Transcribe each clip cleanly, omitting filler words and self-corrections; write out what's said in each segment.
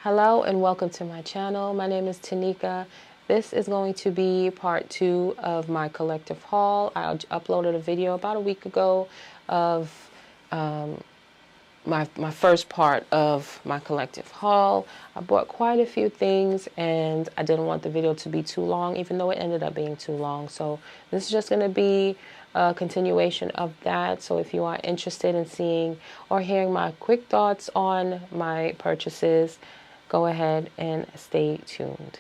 Hello and welcome to my channel. My name is Tenika. This is going to be part 2 of my collective haul. I uploaded a video about a week ago of my first part of my collective haul. I bought quite a few things and I didn't want the video to be too long, even though it ended up being too long. So this is just going to be a continuation of that. So if you are interested in seeing or hearing my quick thoughts on my purchases, go ahead and stay tuned.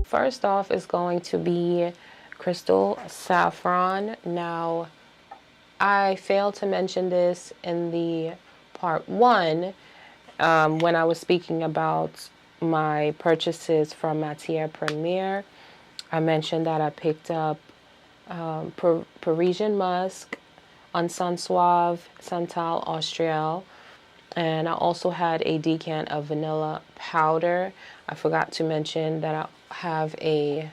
First off is going to be Crystal Saffron. Now, I failed to mention this in the part 1 when I was speaking about my purchases from Matière Premiere. I mentioned that I picked up Parisian Musk, Encens Suave, Santal Austral, and I also had a decant of vanilla powder. I forgot to mention that I have I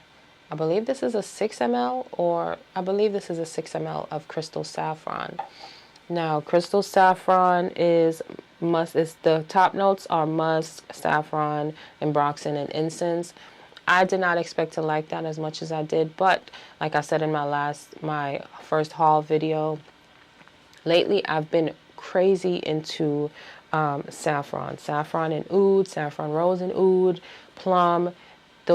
believe this is a 6 ml, or I believe this is a 6 ml of Crystal Saffron. Now, Crystal Saffron is the top notes are musk, saffron, ambroxan, and incense. I did not expect to like that as much as I did, but like I said in my first haul video, lately I've been crazy into saffron and oud, saffron rose and oud, plum.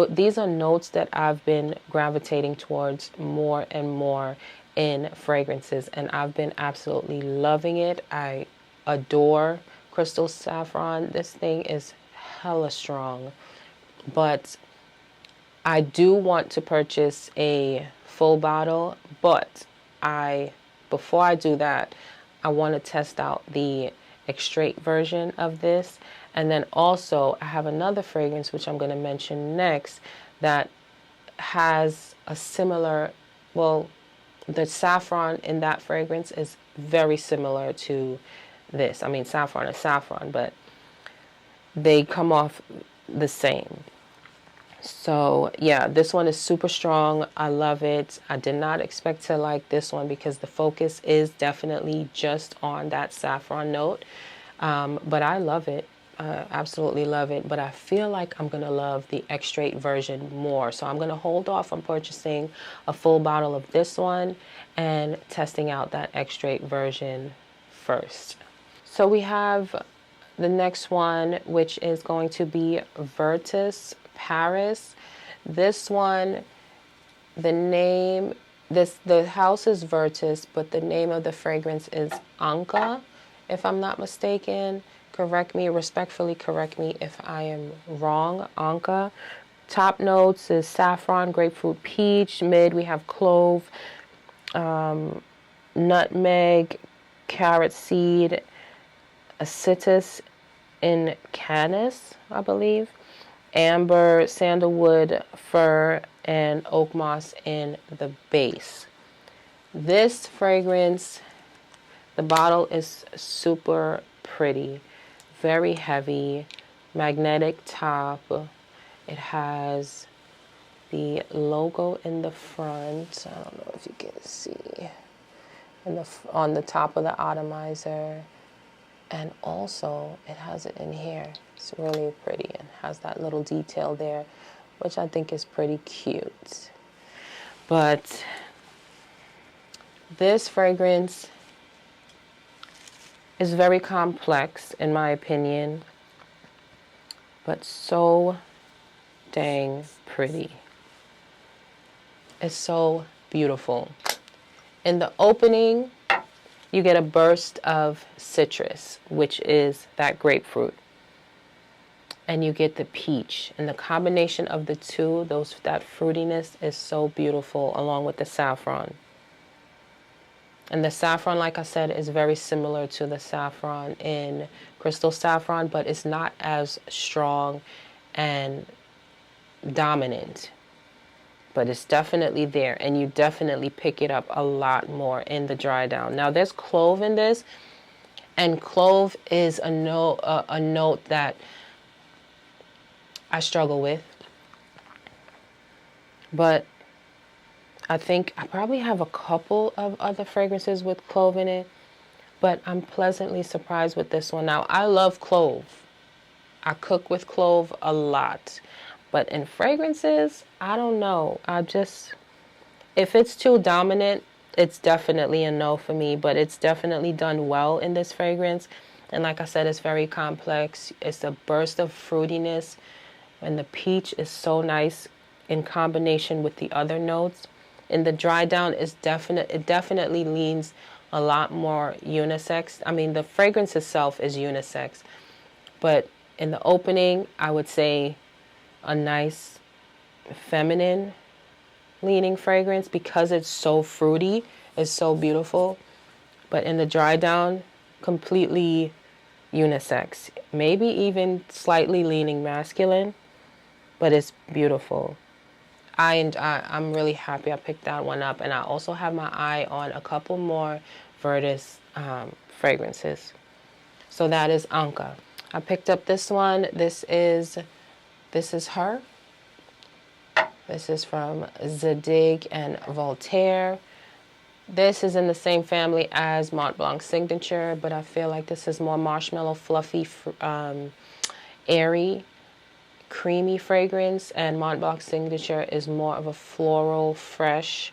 These are notes that I've been gravitating towards more and more in fragrances, and I've been absolutely loving it. I adore Crystal Saffron. This thing is hella strong, but I do want to purchase a full bottle, but before I do that, I want to test out the extrait version of this. And then also I have another fragrance, which I'm going to mention next, that has a similar, well, the saffron in that fragrance is very similar to this. I mean, saffron is saffron, but they come off the same. So yeah, this one is super strong. I love it. I did not expect to like this one because the focus is definitely just on that saffron note. But I love it. Absolutely love it. But I feel like I'm going to love the extrait version more. So I'm going to hold off on purchasing a full bottle of this one and testing out that extrait version first. So we have the next one, which is going to be Virtus Paris. This one, the house is Virtus, but the name of the fragrance is Anka, if I'm not mistaken. Respectfully correct me if I am wrong. Anka. Top notes is saffron, grapefruit, peach. Mid, we have clove, nutmeg, carrot seed, acetus in canis, I believe, amber, sandalwood, fir, and oak moss in the base. This fragrance, the bottle is super pretty, very heavy, magnetic top. It has the logo in the front. I don't know if you can see, on the top of the atomizer. And also, it has it in here. It's really pretty and has that little detail there, which I think is pretty cute. But this fragrance is very complex, in my opinion, but so dang pretty. It's so beautiful. In the opening, you get a burst of citrus, which is that grapefruit. And you get the peach. And the combination of the two, that fruitiness is so beautiful, along with the saffron. And the saffron, like I said, is very similar to the saffron in Crystal Saffron, but it's not as strong and dominant. But it's definitely there, and you definitely pick it up a lot more in the dry down. Now, there's clove in this, and clove is a note that I struggle with. But I think I probably have a couple of other fragrances with clove in it, but I'm pleasantly surprised with this one. Now, I love clove. I cook with clove a lot. But in fragrances, I don't know. If it's too dominant, it's definitely a no for me, but it's definitely done well in this fragrance. And like I said, it's very complex. It's a burst of fruitiness, and the peach is so nice in combination with the other notes. In the dry down, it definitely leans a lot more unisex. I mean, the fragrance itself is unisex, but in the opening, I would say a nice feminine leaning fragrance because it's so fruity, it's so beautiful. But in the dry down, completely unisex, maybe even slightly leaning masculine, but it's beautiful. I'm really happy I picked that one up, and I also have my eye on a couple more Virtus fragrances. So that is Anka. I picked up this one. This is her. This is from Zadig and Voltaire. This is in the same family as Mont Blanc's Signature, but I feel like this is more marshmallow, fluffy, airy, creamy fragrance, and Mont Blanc's Signature is more of a floral, fresh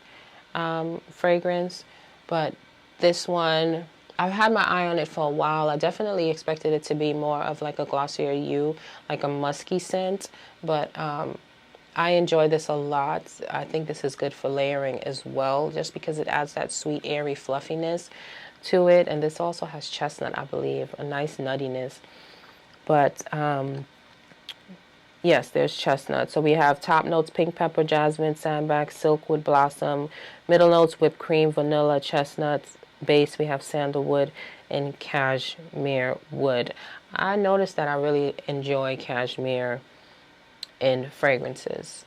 fragrance. But this one, I've had my eye on it for a while. I definitely expected it to be more of like a Glossier You, like a musky scent, but I enjoy this a lot. I think this is good for layering as well, just because it adds that sweet, airy fluffiness to it. And this also has chestnut, I believe, a nice nuttiness. But yes, there's chestnut. So we have top notes, pink pepper, jasmine, sandalwood, silkwood, blossom. Middle notes, whipped cream, vanilla, chestnuts. Base, we have sandalwood and cashmere wood. I noticed that I really enjoy cashmere in fragrances,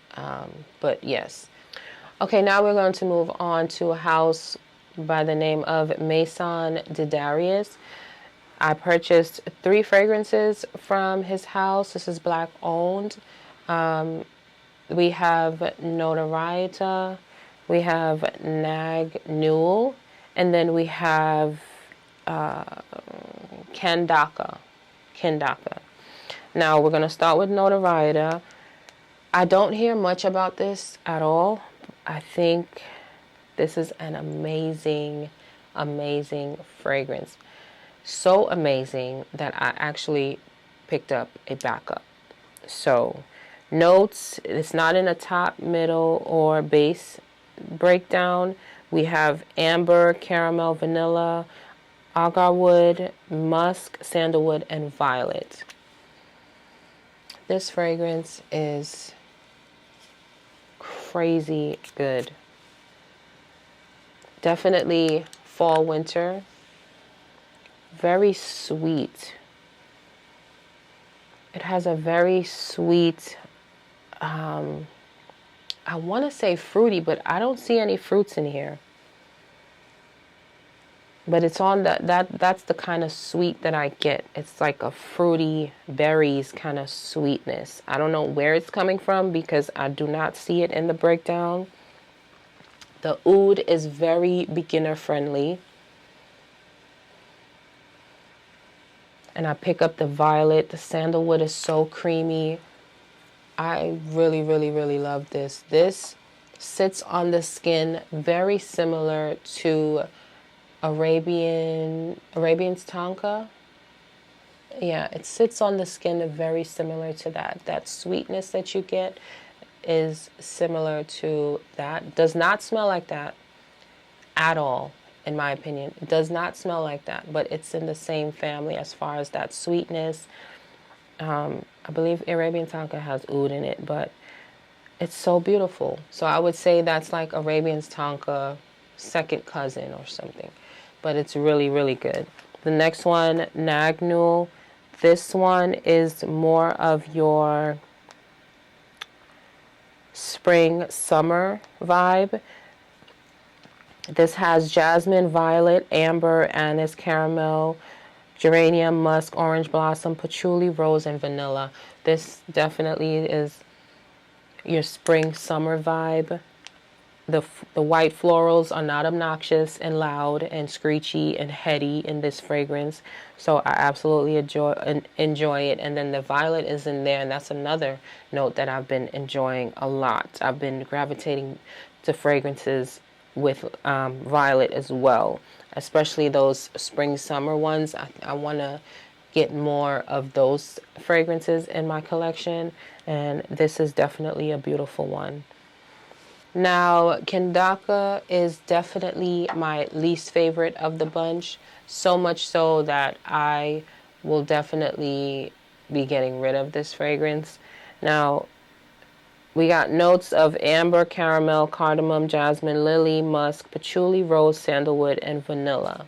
but yes. Okay, now we're going to move on to a house by the name of Maison de Darius. I purchased 3 fragrances from his house. This is black owned. We have Notoriety, we have Nag Newell, and then we have Kandaka. Now we're going to start with Notoriety. I don't hear much about this at all. I think this is an amazing, amazing fragrance. So amazing that I actually picked up a backup. So, notes, it's not in a top, middle, or base breakdown. We have amber, caramel, vanilla, agarwood, musk, sandalwood, and violet. This fragrance is crazy good. Definitely fall, winter. Very sweet. It has a very sweet, I want to say fruity, but I don't see any fruits in here. But it's on that's the kind of sweet that I get. It's like a fruity berries kind of sweetness. I don't know where it's coming from because I do not see it in the breakdown. The oud is very beginner friendly. And I pick up the violet. The sandalwood is so creamy. I really, really, really love this. This sits on the skin very similar to Arabian's Tonka. Yeah, it sits on the skin very similar to that. That sweetness that you get is similar to that. Does not smell like that at all, in my opinion. It does not smell like that, but it's in the same family as far as that sweetness. I believe Arabian Tonka has oud in it, but it's so beautiful. So I would say that's like Arabian's Tonka second cousin or something. But it's really, really good. The next one, Nag Newell. This one is more of your spring, summer vibe. This has jasmine, violet, amber, anise, caramel, geranium, musk, orange blossom, patchouli, rose, and vanilla. This definitely is your spring, summer vibe. the white florals are not obnoxious and loud and screechy and heady in this fragrance, so I absolutely enjoy it. And then the violet is in there, and that's another note that I've been enjoying a lot. I've been gravitating to fragrances with violet as well, especially those spring summer ones. I want to get more of those fragrances in my collection, and this is definitely a beautiful one. Now, Kendaka is definitely my least favorite of the bunch, so much so that I will definitely be getting rid of this fragrance. Now, we got notes of amber, caramel, cardamom, jasmine, lily, musk, patchouli, rose, sandalwood, and vanilla.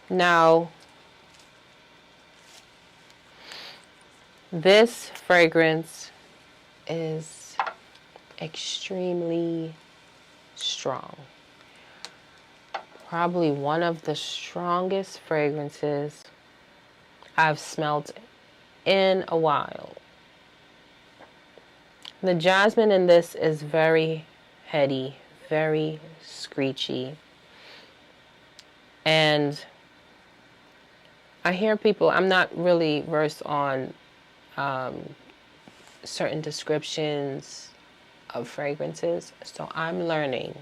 Now, this fragrance is extremely strong. Probably one of the strongest fragrances I've smelled in a while. The jasmine in this is very heady, very screechy. And I hear people, I'm not really versed on certain descriptions of fragrances, so I'm learning.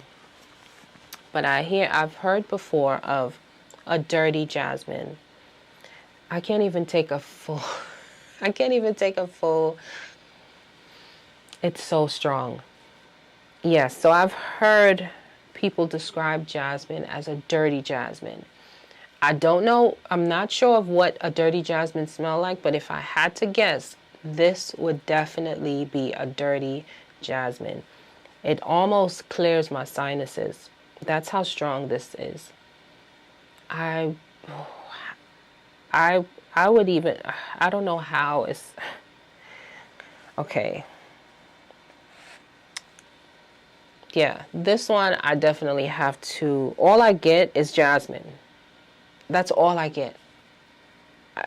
But I've heard before of a dirty jasmine. I can't even take a full, it's so strong. Yes, so I've heard people describe jasmine as a dirty jasmine. I don't know, I'm not sure of what a dirty jasmine smells like, but if I had to guess, this would definitely be a dirty jasmine. It almost clears my sinuses. That's how strong this is. I would even, I don't know how it's, okay. Yeah, this one I definitely have to, all I get is jasmine. That's all I get.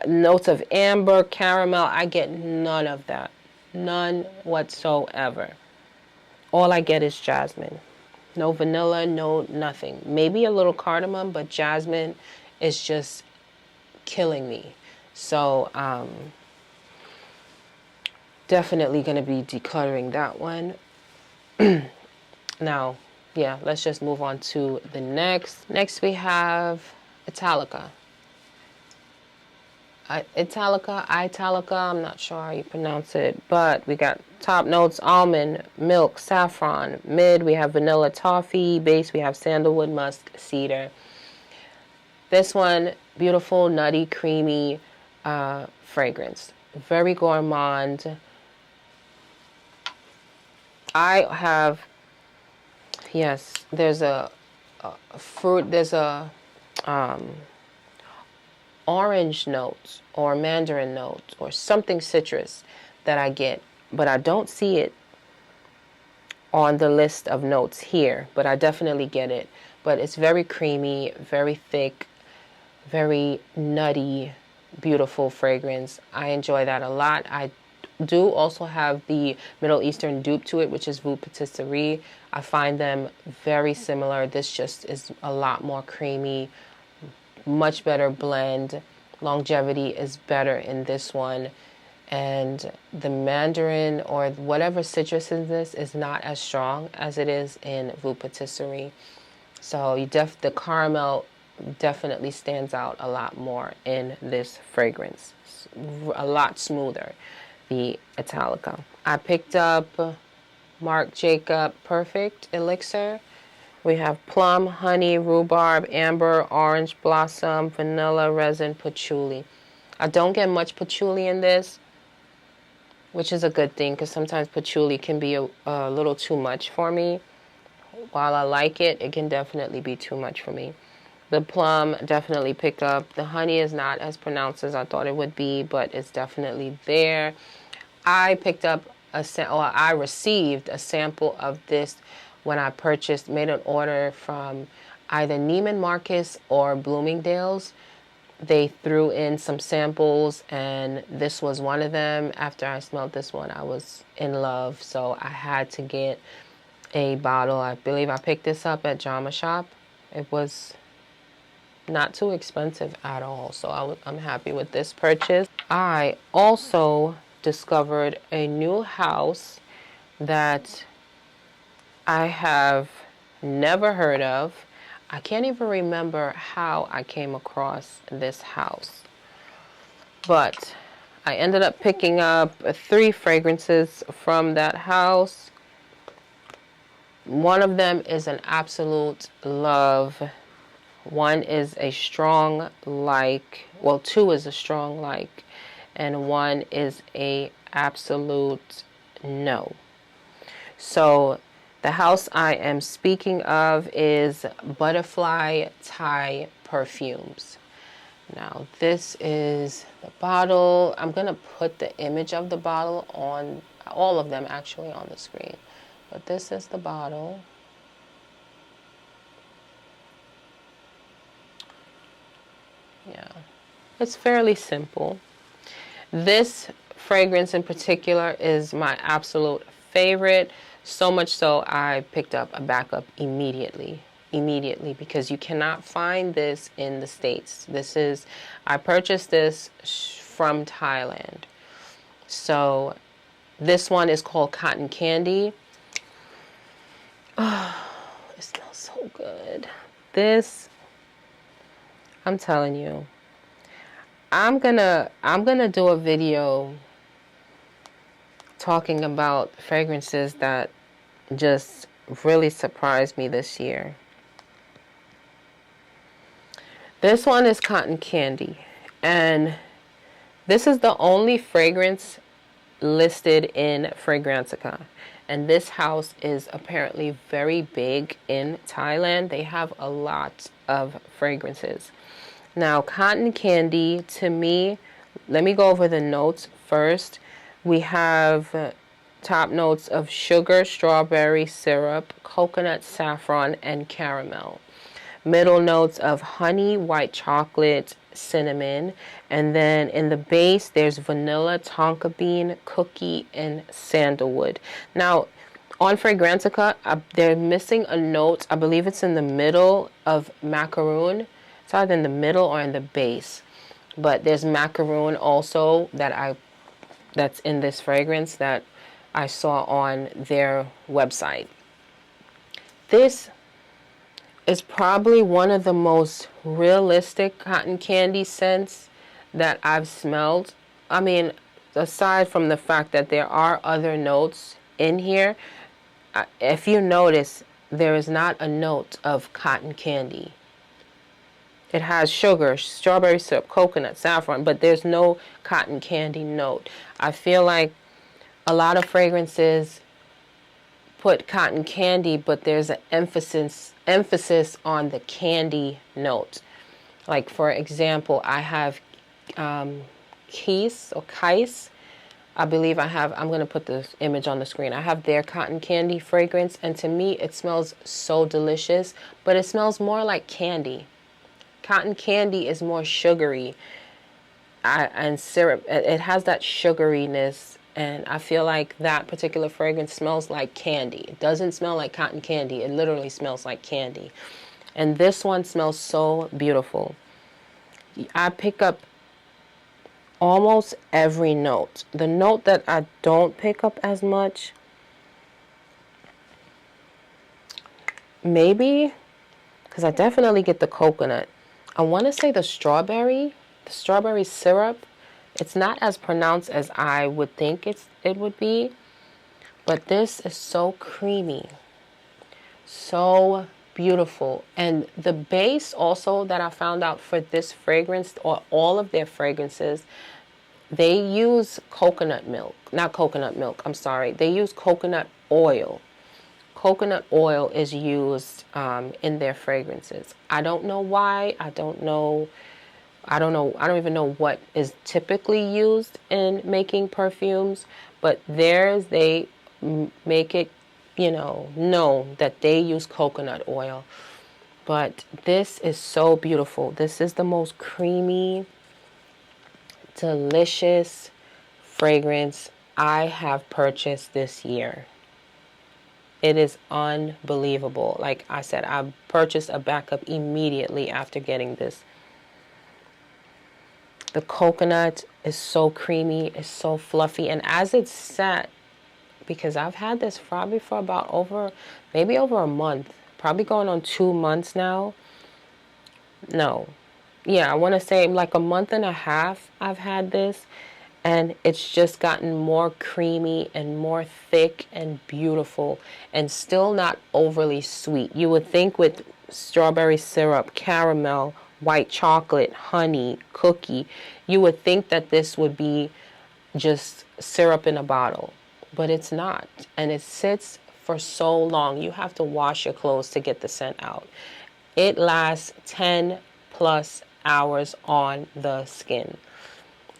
Notes of amber, caramel, I get none of that. None whatsoever. All I get is jasmine. No vanilla, no nothing. Maybe a little cardamom, but jasmine is just killing me. So, definitely going to be decluttering that one. Now, yeah, let's just move on to the next. Next we have Italica. Italica, I'm not sure how you pronounce it, but we got top notes, almond, milk, saffron. Mid, we have vanilla toffee. Base, we have sandalwood, musk, cedar. This one, beautiful, nutty, creamy fragrance. Very gourmand. I have, yes, there's a fruit, there's a orange note or mandarin note or something citrus that I get, but I don't see it on the list of notes here, but I definitely get it. But it's very creamy, very thick, very nutty, beautiful fragrance. I enjoy that a lot. I do also have the Middle Eastern dupe to it, which is Vous Patisserie. I find them very similar. This just is a lot more creamy, much better blend. Longevity is better in this one. And the mandarin or whatever citrus in this is not as strong as it is in Vous Patisserie. So the caramel definitely stands out a lot more in this fragrance. It's a lot smoother, the Italica. I picked up Marc Jacob Perfect Elixir. We have plum, honey, rhubarb, amber, orange blossom, vanilla, resin, patchouli. I don't get much patchouli in this, which is a good thing because sometimes patchouli can be a little too much for me. While I like it, it can definitely be too much for me. The plum definitely pick up. The honey is not as pronounced as I thought it would be, but it's definitely there. I picked up I received a sample of this when I made an order from either Neiman Marcus or Bloomingdale's. they threw in some samples, and this was one of them. After I smelled this one, I was in love, so I had to get a bottle. I believe I picked this up at Jama Shop. It was not too expensive at all, so I'm happy with this purchase. I also discovered a new house that I have never heard of. I can't even remember how I came across this house, but I ended up picking up 3 fragrances from that house. One of them is an absolute love. One is a strong like, well, 2 is a strong like, and 1 is a absolute no. So the house I am speaking of is Butterfly Thai Perfumes. Now this is the bottle. I'm going to put the image of the bottle on, all of them actually, on the screen. But this is the bottle. Yeah, it's fairly simple. This fragrance in particular is my absolute favorite, so much so I picked up a backup immediately, because you cannot find this in the States. I purchased this from Thailand. So this one is called Cotton Candy. Oh, it smells so good. This, I'm telling you, I'm gonna do a video talking about fragrances that just really surprised me this year. This one is Cotton Candy, and this is the only fragrance listed in Fragrantica. And this house is apparently very big in Thailand. They have a lot of fragrances. Now, Cotton Candy, to me, let me go over the notes first. We have top notes of sugar, strawberry syrup, coconut, saffron, and caramel. Middle notes of honey, white chocolate, cinnamon. And then in the base, there's vanilla, tonka bean, cookie, and sandalwood. Now, on Fragrantica, they're missing a note. I believe it's in the middle of macaroon. It's either in the middle or in the base. But there's macaroon also that's in this fragrance that I saw on their website. This is probably one of the most realistic cotton candy scents that I've smelled. I mean, aside from the fact that there are other notes in here, if you notice, there is not a note of cotton candy. It has sugar, strawberry syrup, coconut, saffron, but there's no cotton candy note. I feel like a lot of fragrances put cotton candy, but there's an emphasis on the candy note. Like, for example, I have Keys or Kais. I believe I'm going to put the image on the screen. I have their cotton candy fragrance, and to me, it smells so delicious, but it smells more like candy. Cotton candy is more sugary and syrup. It has that sugariness, and I feel like that particular fragrance smells like candy. It doesn't smell like cotton candy. It literally smells like candy. And this one smells so beautiful. I pick up almost every note. The note that I don't pick up as much, maybe, because I definitely get the coconut. I want to say the strawberry syrup. It's not as pronounced as I would think it would be, but this is so creamy, so beautiful. And the base also that I found out for this fragrance, or all of their fragrances, they use coconut milk. Not coconut milk, I'm sorry. They use coconut oil. Coconut oil is used in their fragrances. I don't know why. I don't even know what is typically used in making perfumes, but theirs, they make it, known that they use coconut oil. But this is so beautiful. This is the most creamy, delicious fragrance I have purchased this year. It is unbelievable. Like I said, I purchased a backup immediately after getting this. The coconut is so creamy, it's so fluffy, and as it's set, because I've had this probably for about maybe over a month, probably going on 2 months now. No, yeah, I want to say like a month and a half I've had this, and it's just gotten more creamy and more thick and beautiful, and still not overly sweet. You would think with strawberry syrup, caramel, white chocolate, honey, cookie, you would think that this would be just syrup in a bottle, but it's not. And it sits for so long. You have to wash your clothes to get the scent out. It lasts 10 plus hours on the skin.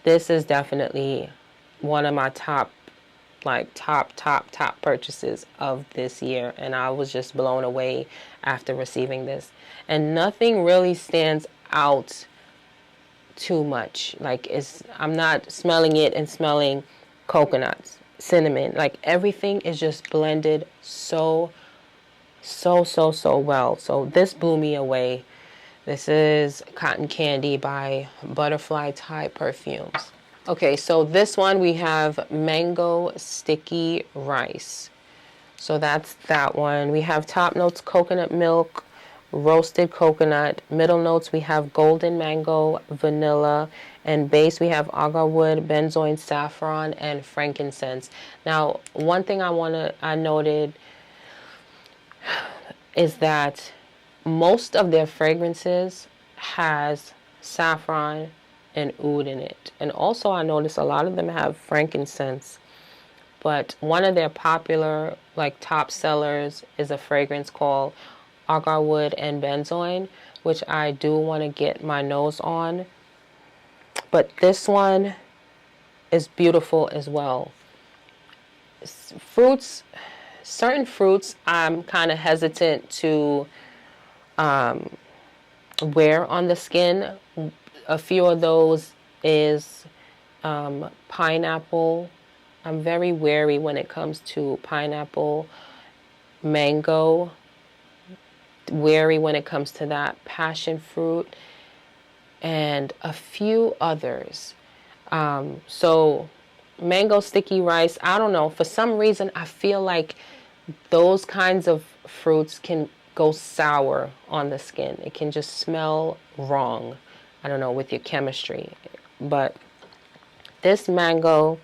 This is definitely one of my top purchases of this year, and I was just blown away after receiving this. And nothing really stands out too much. Like, I'm not smelling it and smelling coconuts, cinnamon. Like, everything is just blended so well. So this blew me away. This is Cotton Candy by Butterfly Type Perfumes. Okay, so this one we have Mango Sticky Rice. So that's that one. We have top notes coconut milk, roasted coconut. Middle notes we have golden mango, vanilla, and base we have agarwood, benzoin, saffron, and frankincense. Now, one thing I noted is that most of their fragrances has saffron and oud in it. And also I noticed a lot of them have frankincense. But one of their popular, like, top sellers is a fragrance called agarwood and benzoin, which I do want to get my nose on. But this one is beautiful as well. Certain fruits I'm kind of hesitant to wear on the skin. A few of those is pineapple. I'm very wary when it comes to pineapple, mango, wary when it comes to that, passion fruit, and a few others. So mango sticky rice, I don't know, for some reason I feel like those kinds of fruits can go sour on the skin. It can just smell wrong, I don't know, with your chemistry. But this mango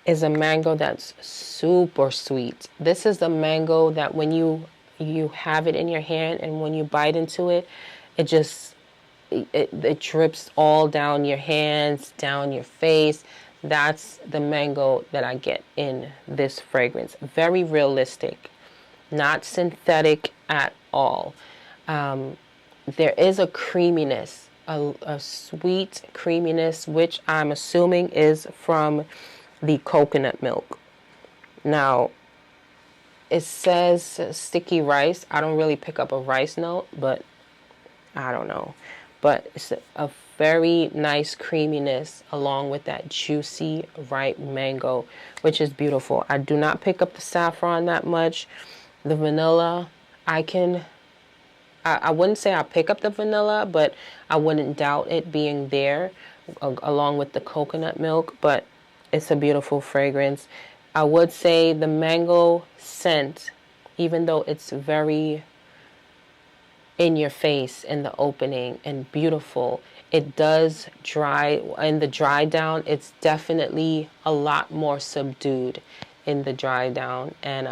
is a mango that's super sweet. This is the mango that when you have it in your hand and when you bite into it, it just it drips all down your hands, down your face. That's the mango that I get in this fragrance. Very realistic, not synthetic at all. There is a creaminess, a sweet creaminess, which I'm assuming is from the coconut milk. Now, it says sticky rice. I don't really pick up a rice note, but I don't know. But it's a very nice creaminess along with that juicy, ripe mango, which is beautiful. I do not pick up the saffron that much. The vanilla, I wouldn't say I pick up the vanilla, but I wouldn't doubt it being there along with the coconut milk, but it's a beautiful fragrance. I would say the mango scent, even though it's very in your face in the opening and beautiful, it does dry. In the dry down, it's definitely a lot more subdued in the dry down. And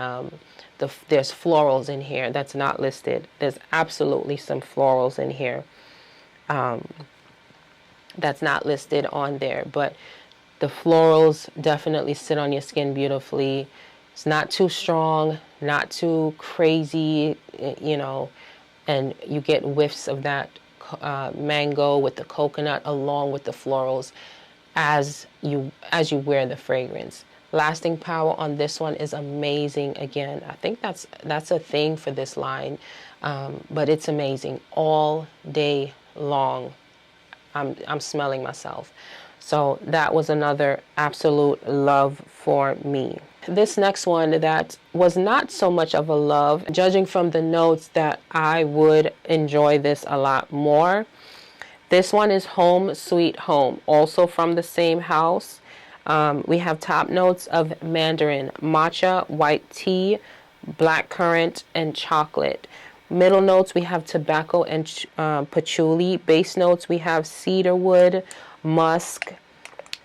there's florals in here that's not listed. There's absolutely some florals in here that's not listed on there, but the florals definitely sit on your skin beautifully. It's not too strong, not too crazy, you know, and you get whiffs of that mango with the coconut along with the florals as you wear the fragrance. Lasting power on this one is amazing. Again, I think that's a thing for this line. But it's amazing all day long. I'm smelling myself. So that was another absolute love for me. This next one that was not so much of a love, judging from the notes that I would enjoy this a lot more. This one is Home Sweet Home, also from the same house. We have top notes of mandarin, matcha, white tea, blackcurrant, and chocolate. Middle notes, we have tobacco and patchouli. Base notes, we have cedarwood, musk,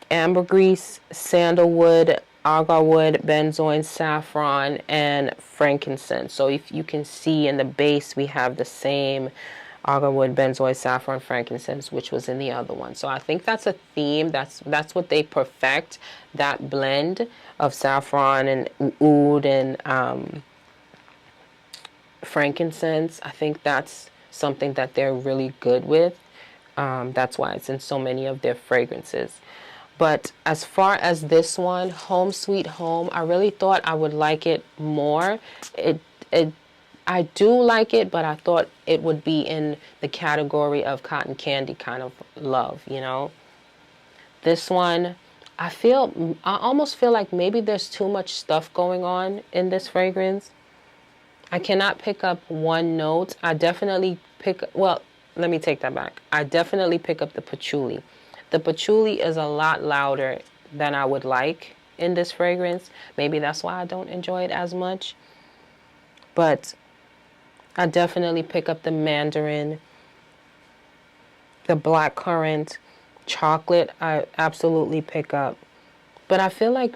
ambergris, sandalwood, agarwood, benzoin, saffron, and frankincense. So if you can see in the base, we have the same agarwood, benzoin, saffron, frankincense, which was in the other one. So I think that's a theme. That's what they perfect, that blend of saffron and oud and frankincense. I think that's something that they're really good with. That's why it's in so many of their fragrances. But as far as this one, Home Sweet Home, I really thought I would like it more. I do like it, but I thought it would be in the category of cotton candy kind of love, you know. This one, I almost feel like maybe there's too much stuff going on in this fragrance. I cannot pick up one note. Let me take that back. I definitely pick up the patchouli. The patchouli is a lot louder than I would like in this fragrance. Maybe that's why I don't enjoy it as much. But I definitely pick up the mandarin, the blackcurrant, chocolate. I absolutely pick up. But I feel like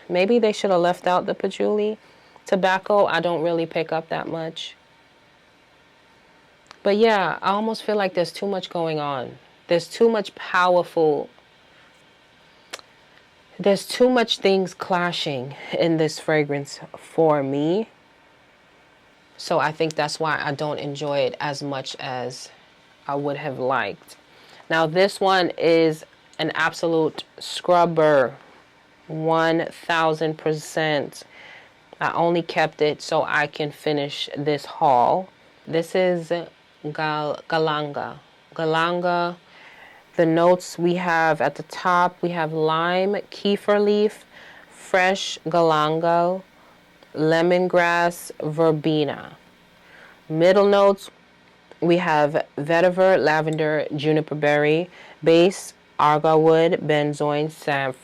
maybe they should have left out the patchouli. Tobacco, I don't really pick up that much. But yeah, I almost feel like there's too much going on. There's too much things clashing in this fragrance for me. So I think that's why I don't enjoy it as much as I would have liked. Now this one is an absolute scrubber, 1000%. I only kept it so I can finish this haul. This is Galanga. Galanga. The notes we have at the top, we have lime, kefir leaf, fresh galangal, lemongrass, verbena. Middle notes, we have vetiver, lavender, juniper berry. Base, agarwood, benzoin,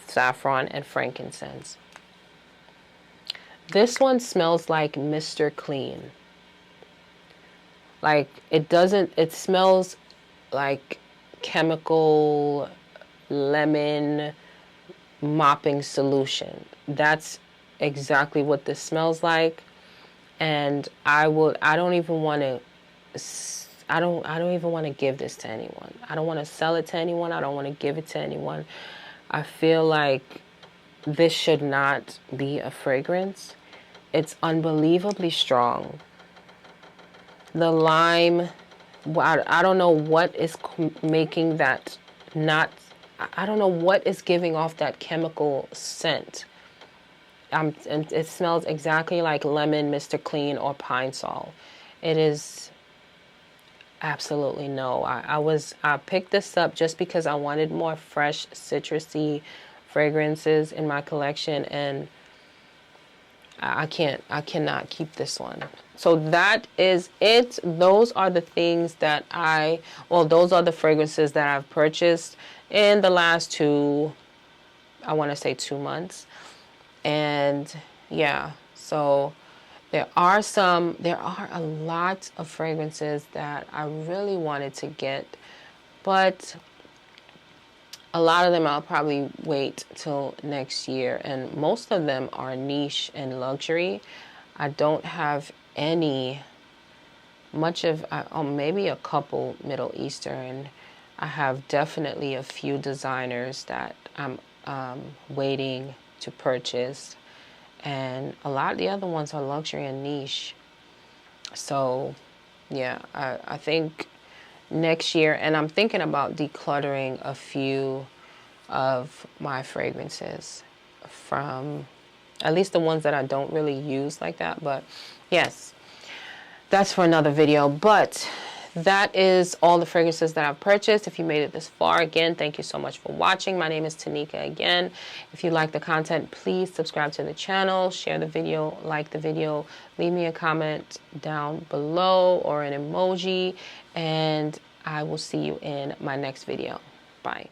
saffron, and frankincense. This one smells like Mr. Clean. Like, it smells like chemical lemon mopping solution. That's exactly what this smells like. And I don't even want to give this to anyone. I don't want to sell it to anyone. I don't want to give it to anyone. I feel like this should not be a fragrance. It's unbelievably strong. The lime, I don't know what is making that I don't know what is giving off that chemical scent. And it smells exactly like lemon, Mr. Clean, or Pine Sol. It is absolutely no. I picked this up just because I wanted more fresh, citrusy fragrances in my collection, and I cannot keep this one. So that is it. Those are the things that those are the fragrances that I've purchased in the last 2 months. And yeah, so there are a lot of fragrances that I really wanted to get, but a lot of them I'll probably wait till next year, and most of them are niche and luxury. I don't have maybe a couple Middle Eastern. I have definitely a few designers that I'm waiting to purchase, and a lot of the other ones are luxury and niche. So yeah, I think next year, and I'm thinking about decluttering a few of my fragrances, from at least the ones that I don't really use like that. But yes, that's for another video. But that is all the fragrances that I've purchased. If you made it this far, again, thank you so much for watching. My name is Tenika again. If you like the content, please subscribe to the channel, share the video, like the video, leave me a comment down below or an emoji, and I will see you in my next video. Bye.